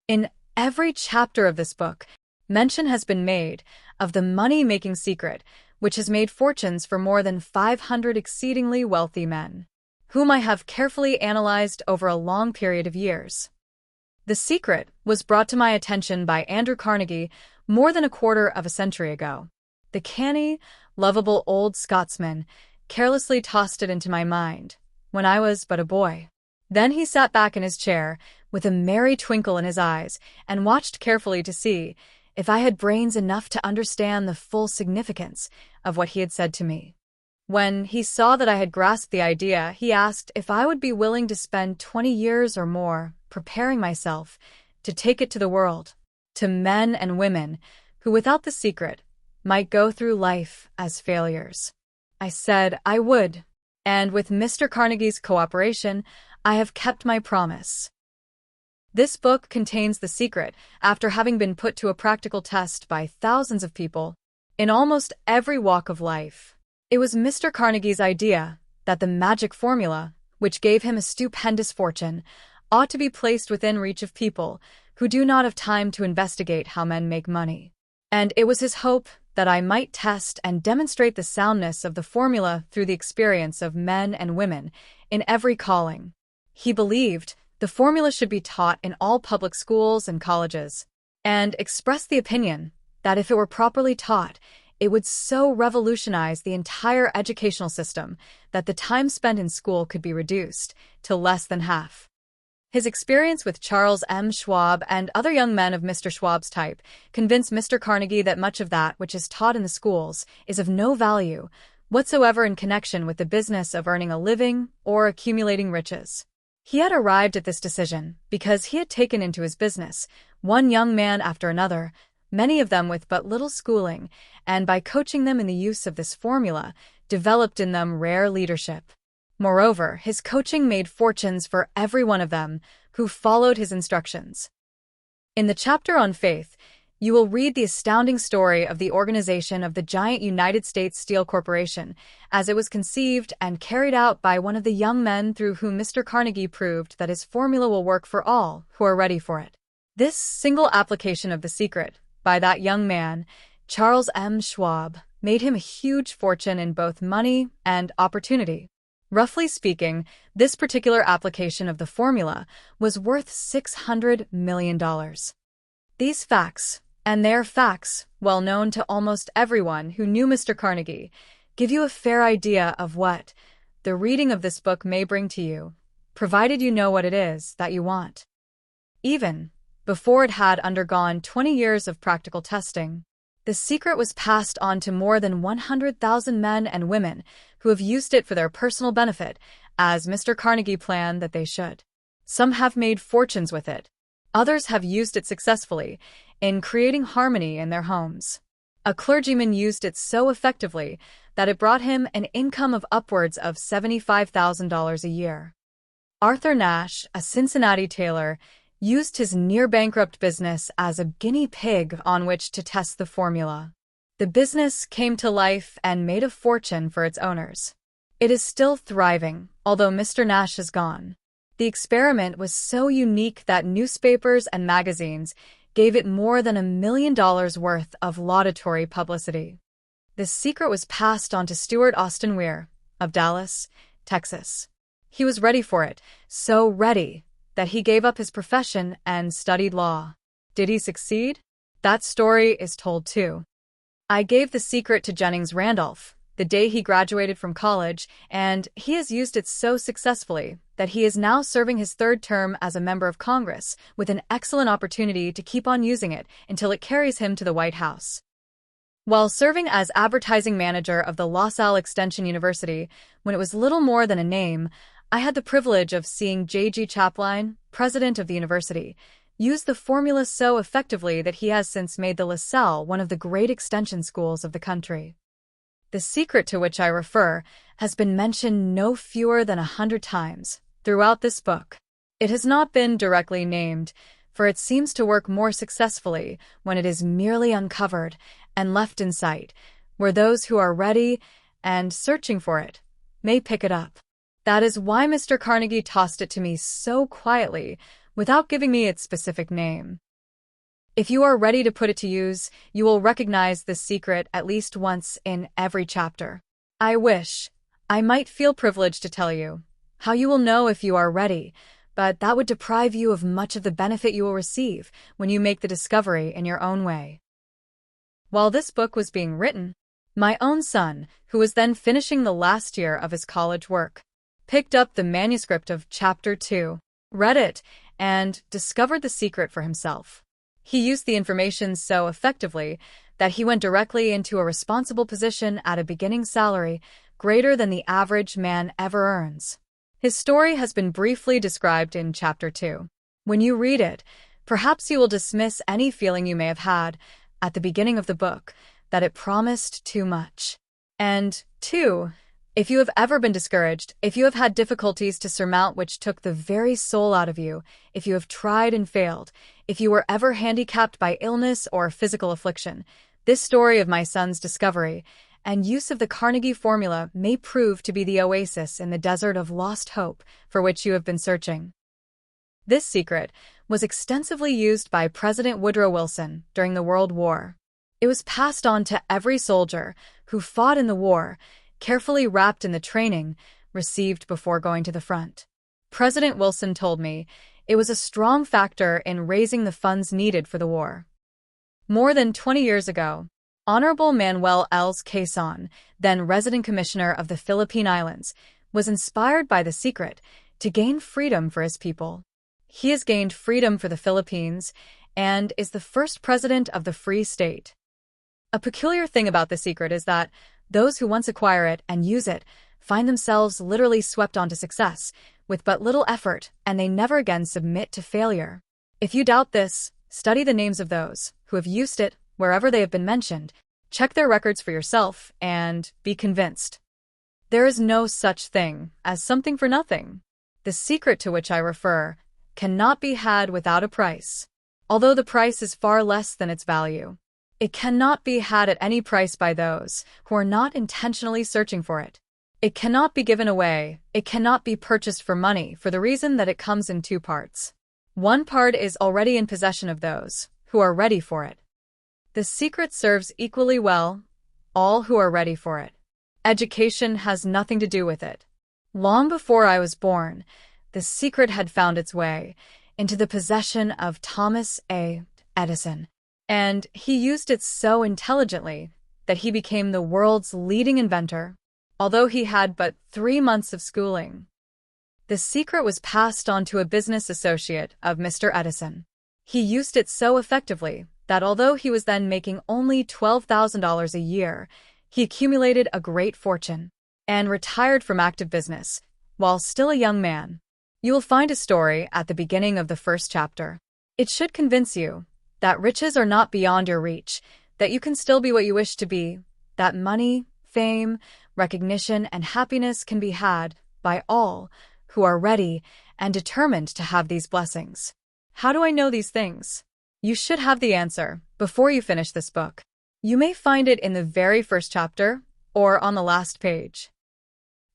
In every chapter of this book, mention has been made of the money-making secret, which has made fortunes for more than 500 exceedingly wealthy men, whom I have carefully analyzed over a long period of years. The secret was brought to my attention by Andrew Carnegie more than a quarter of a century ago. The canny, lovable old Scotsman carelessly tossed it into my mind when I was but a boy. Then he sat back in his chair with a merry twinkle in his eyes and watched carefully to see if I had brains enough to understand the full significance of what he had said to me. When he saw that I had grasped the idea, he asked if I would be willing to spend 20 years or more preparing myself to take it to the world, to men and women who, without the secret, might go through life as failures. I said I would, and with Mr. Carnegie's cooperation, I have kept my promise. This book contains the secret after having been put to a practical test by thousands of people in almost every walk of life. It was Mr. Carnegie's idea that the magic formula, which gave him a stupendous fortune, ought to be placed within reach of people who do not have time to investigate how men make money. And it was his hope that I might test and demonstrate the soundness of the formula through the experience of men and women in every calling. He believed the formula should be taught in all public schools and colleges, and expressed the opinion that if it were properly taught, it would so revolutionize the entire educational system that the time spent in school could be reduced to less than half. His experience with Charles M. Schwab and other young men of Mr. Schwab's type convinced Mr. Carnegie that much of that which is taught in the schools is of no value whatsoever in connection with the business of earning a living or accumulating riches. He had arrived at this decision because he had taken into his business one young man after another, many of them with but little schooling, and by coaching them in the use of this formula, developed in them rare leadership. Moreover, his coaching made fortunes for every one of them who followed his instructions. In the chapter on faith, you will read the astounding story of the organization of the giant United States Steel Corporation, as it was conceived and carried out by one of the young men through whom Mr. Carnegie proved that his formula will work for all who are ready for it. This single application of the secret by that young man, Charles M. Schwab, made him a huge fortune in both money and opportunity. Roughly speaking, this particular application of the formula was worth $600 million. These facts, and they are facts well known to almost everyone who knew Mr. Carnegie, give you a fair idea of what the reading of this book may bring to you, provided you know what it is that you want. Even before it had undergone 20 years of practical testing, the secret was passed on to more than 100,000 men and women who have used it for their personal benefit, as Mr. Carnegie planned that they should. Some have made fortunes with it. Others have used it successfully in creating harmony in their homes. A clergyman used it so effectively that it brought him an income of upwards of $75,000 a year. Arthur Nash, a Cincinnati tailor, used his near-bankrupt business as a guinea pig on which to test the formula. The business came to life and made a fortune for its owners. It is still thriving, although Mr. Nash is gone. The experiment was so unique that newspapers and magazines gave it more than $1 million worth of laudatory publicity. The secret was passed on to Stewart Austin Weir of Dallas, Texas. He was ready for it, so ready that he gave up his profession and studied law. Did he succeed? That story is told too. I gave the secret to Jennings Randolph the day he graduated from college, and he has used it so successfully that he is now serving his third term as a member of Congress with an excellent opportunity to keep on using it until it carries him to the White House. While serving as advertising manager of the La Salle Extension University, when it was little more than a name, I had the privilege of seeing J.G. Chapline, president of the university, use the formula so effectively that he has since made the La Salle one of the great extension schools of the country. The secret to which I refer has been mentioned no fewer than 100 times throughout this book. It has not been directly named, for it seems to work more successfully when it is merely uncovered and left in sight, where those who are ready and searching for it may pick it up. That is why Mr. Carnegie tossed it to me so quietly without giving me its specific name. If you are ready to put it to use, you will recognize this secret at least once in every chapter. I wish I might feel privileged to tell you how you will know if you are ready, but that would deprive you of much of the benefit you will receive when you make the discovery in your own way. While this book was being written, my own son, who was then finishing the last year of his college work, picked up the manuscript of Chapter 2, read it, and discovered the secret for himself. He used the information so effectively that he went directly into a responsible position at a beginning salary greater than the average man ever earns. His story has been briefly described in Chapter 2. When you read it, perhaps you will dismiss any feeling you may have had at the beginning of the book that it promised too much. And 2, if you have ever been discouraged, if you have had difficulties to surmount which took the very soul out of you, if you have tried and failed, if you were ever handicapped by illness or physical affliction, this story of my son's discovery and use of the Carnegie formula may prove to be the oasis in the desert of lost hope for which you have been searching. This secret was extensively used by President Woodrow Wilson during the World War. It was passed on to every soldier who fought in the war, carefully wrapped in the training received before going to the front. President Wilson told me it was a strong factor in raising the funds needed for the war. More than 20 years ago, Honorable Manuel L. Quezon, then resident commissioner of the Philippine Islands, was inspired by the secret to gain freedom for his people. He has gained freedom for the Philippines and is the first president of the Free State. A peculiar thing about the secret is that those who once acquire it and use it find themselves literally swept onto success with but little effort, and they never again submit to failure. If you doubt this, study the names of those who have used it wherever they have been mentioned, check their records for yourself, and be convinced. There is no such thing as something for nothing. The secret to which I refer cannot be had without a price, although the price is far less than its value. It cannot be had at any price by those who are not intentionally searching for it. It cannot be given away. It cannot be purchased for money for the reason that it comes in 2 parts. One part is already in possession of those who are ready for it. The secret serves equally well all who are ready for it. Education has nothing to do with it. Long before I was born, the secret had found its way into the possession of Thomas A. Edison, and he used it so intelligently that he became the world's leading inventor, although he had but 3 months of schooling. The secret was passed on to a business associate of Mr. Edison. He used it so effectively that although he was then making only $12,000 a year, he accumulated a great fortune and retired from active business while still a young man. You will find a story at the beginning of the first chapter. It should convince you that riches are not beyond your reach, that you can still be what you wish to be, that money, fame, recognition, and happiness can be had by all who are ready and determined to have these blessings. How do I know these things? You should have the answer before you finish this book. You may find it in the very first chapter or on the last page.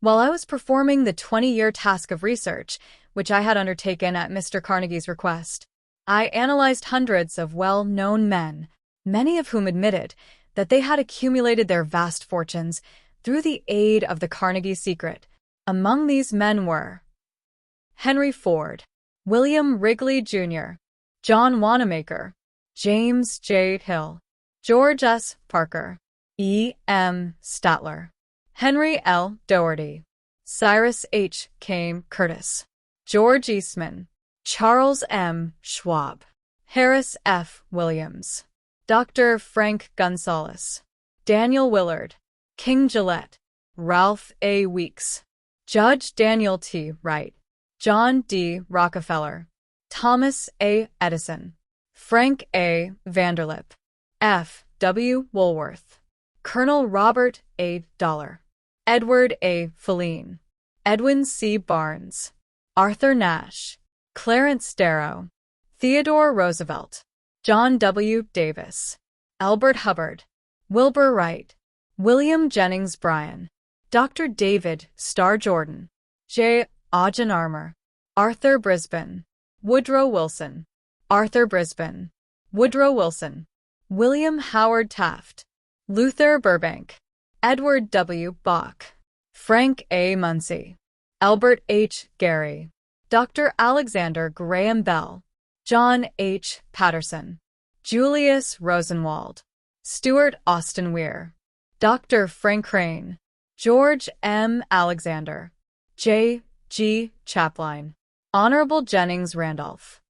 While I was performing the 20-year task of research, which I had undertaken at Mr. Carnegie's request, I analyzed hundreds of well-known men, many of whom admitted that they had accumulated their vast fortunes through the aid of the Carnegie secret. Among these men were Henry Ford, William Wrigley Jr., John Wanamaker, James J. Hill, George S. Parker, E. M. Statler, Henry L. Doherty, Cyrus H. Kane Curtis, George Eastman, Charles M. Schwab, Harris F. Williams, Dr. Frank Gonzalez, Daniel Willard, King Gillette, Ralph A. Weeks, Judge Daniel T. Wright, John D. Rockefeller, Thomas A. Edison, Frank A. Vanderlip, F. W. Woolworth, Colonel Robert A. Dollar, Edward A. Filene, Edwin C. Barnes, Arthur Nash, Clarence Darrow, Theodore Roosevelt, John W. Davis, Albert Hubbard, Wilbur Wright, William Jennings Bryan, Dr. David Starr Jordan, J. Augen Armour, Arthur Brisbane, Woodrow Wilson. Arthur Brisbane. Woodrow Wilson. William Howard Taft. Luther Burbank. Edward W. Bok. Frank A. Munsey. Albert H. Gary. Dr. Alexander Graham Bell. John H. Patterson. Julius Rosenwald. Stuart Austin Weir. Dr. Frank Crane. George M. Alexander. J. G. Chapline. Honorable Jennings Randolph.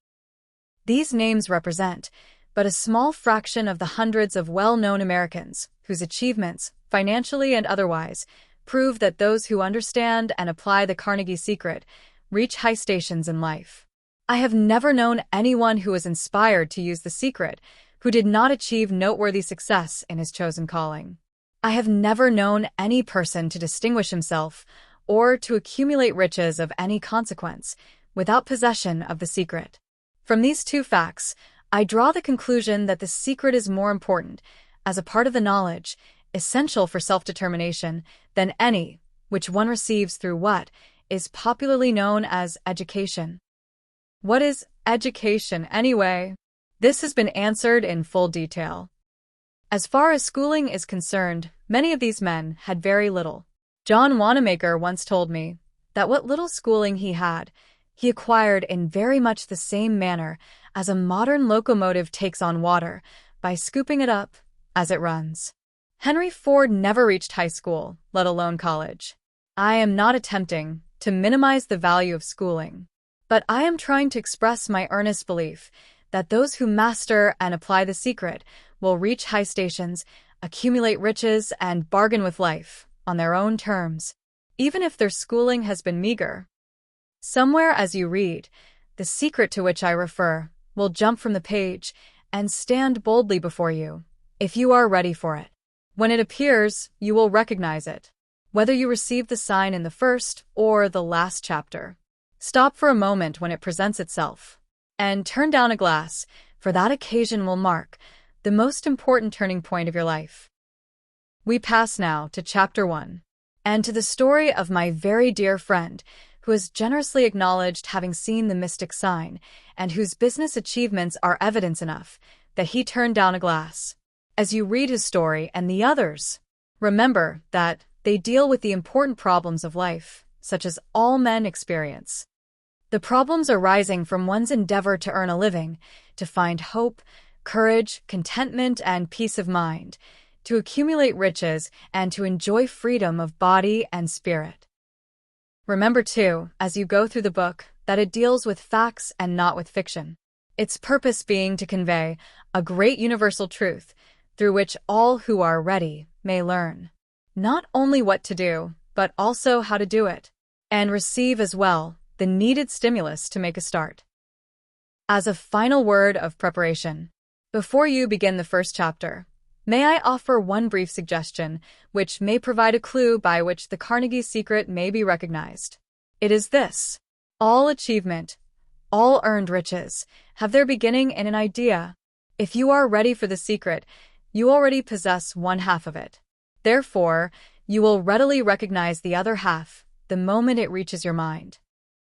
These names represent but a small fraction of the hundreds of well-known Americans whose achievements, financially and otherwise, prove that those who understand and apply the Carnegie Secret reach high stations in life. I have never known anyone who was inspired to use the secret who did not achieve noteworthy success in his chosen calling. I have never known any person to distinguish himself or to accumulate riches of any consequence without possession of the secret. From these two facts, I draw the conclusion that the secret is more important, as a part of the knowledge, essential for self-determination, than any which one receives through what is popularly known as education. What is education, anyway? This has been answered in full detail. As far as schooling is concerned, many of these men had very little. John Wanamaker once told me that what little schooling he had, he acquired in very much the same manner as a modern locomotive takes on water, by scooping it up as it runs. Henry Ford never reached high school, let alone college. I am not attempting to minimize the value of schooling, but I am trying to express my earnest belief that those who master and apply the secret will reach high stations, accumulate riches, and bargain with life on their own terms, even if their schooling has been meager. Somewhere as you read, the secret to which I refer will jump from the page and stand boldly before you, if you are ready for it. When it appears, you will recognize it, whether you receive the sign in the first or the last chapter. Stop for a moment when it presents itself, and turn down a glass, for that occasion will mark the most important turning point of your life. We pass now to Chapter 1, and to the story of my very dear friend, who has generously acknowledged having seen the mystic sign, and whose business achievements are evidence enough that he turned down a glass. As you read his story and the others, remember that they deal with the important problems of life, such as all men experience. The problems arising from one's endeavor to earn a living, to find hope, courage, contentment, and peace of mind, to accumulate riches, and to enjoy freedom of body and spirit. Remember, too, as you go through the book, that it deals with facts and not with fiction, its purpose being to convey a great universal truth through which all who are ready may learn not only what to do, but also how to do it, and receive as well the needed stimulus to make a start. As a final word of preparation, before you begin the first chapter, may I offer one brief suggestion which may provide a clue by which the Carnegie Secret may be recognized. It is this: all achievement, all earned riches, have their beginning in an idea. If you are ready for the secret, you already possess one half of it. Therefore, you will readily recognize the other half the moment it reaches your mind.